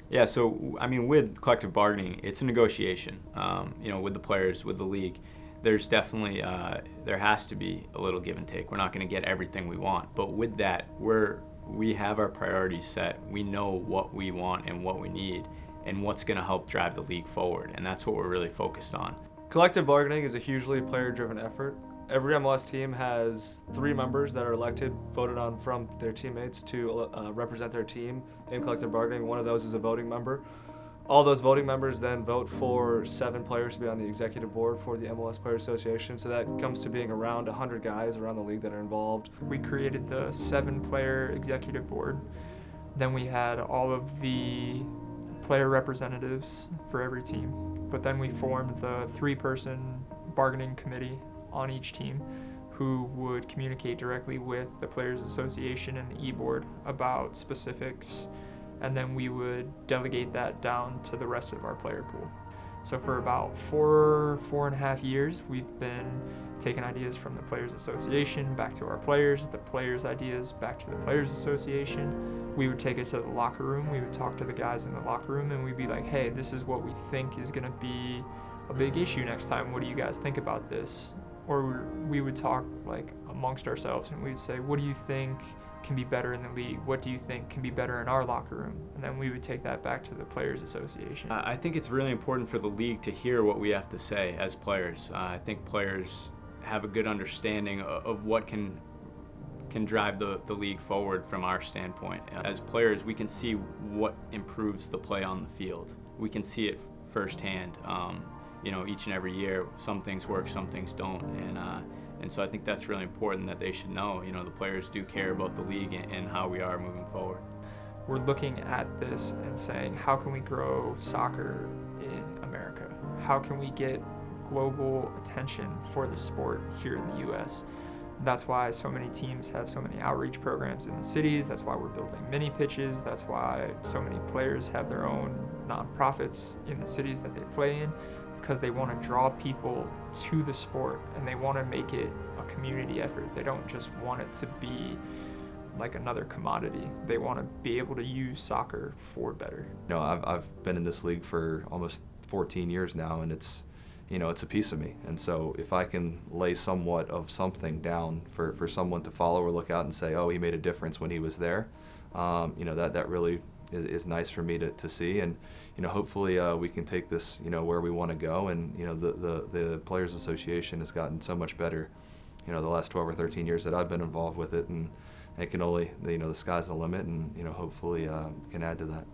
Yeah, so I mean, with collective bargaining, it's a negotiation. With the players, with the league, there's definitely there has to be a little give and take. We're not going to get everything we want, but with that, we have our priorities set. We know what we want and what we need, and what's going to help drive the league forward, and that's what we're really focused on. Collective bargaining is a hugely player-driven effort. Every MLS team has 3 members that are elected, voted on from their teammates to represent their team in collective bargaining. One of those is a voting member. All those voting members then vote for 7 players to be on the executive board for the MLS Player Association. So that comes to being around 100 guys around the league that are involved. We created the 7-player executive board. Then we had all of the player representatives for every team. But then we formed the 3-person bargaining committee on each team who would communicate directly with the Players Association and the e-board about specifics, and then we would delegate that down to the rest of our player pool. So for about 4.5 years, we've been taking ideas from the Players Association back to our players, the players' ideas back to the Players Association. We would take it to the locker room, we would talk to the guys in the locker room, and we'd be like, hey, this is what we think is gonna be a big issue next time. What do you guys think about this? Or we would talk like amongst ourselves and we'd say, what do you think can be better in the league? What do you think can be better in our locker room? And then we would take that back to the Players Association. I think it's really important for the league to hear what we have to say as players. I think players have a good understanding of what can drive the league forward from our standpoint. As players, we can see what improves the play on the field. We can see it firsthand. Each and every year, some things work, some things don't, and so I think that's really important that they should know. The players do care about the league and how we are moving forward. We're looking at this and saying, how can we grow soccer in America? How can we get global attention for the sport here in the U.S.? That's why so many teams have so many outreach programs in the cities. That's why we're building mini pitches. That's why so many players have their own nonprofits in the cities that they play in, because they want to draw people to the sport and they want to make it a community effort. They don't just want it to be like another commodity. They want to be able to use soccer for better. I've been in this league for almost 14 years now, and it's a piece of me. And so if I can lay somewhat of something down for someone to follow or look out and say, oh, he made a difference when he was there, that really is nice for me to see. And hopefully we can take this where we want to go. And the Players Association has gotten so much better the last 12 or 13 years that I've been involved with it, and it can only the sky's the limit, and hopefully can add to that.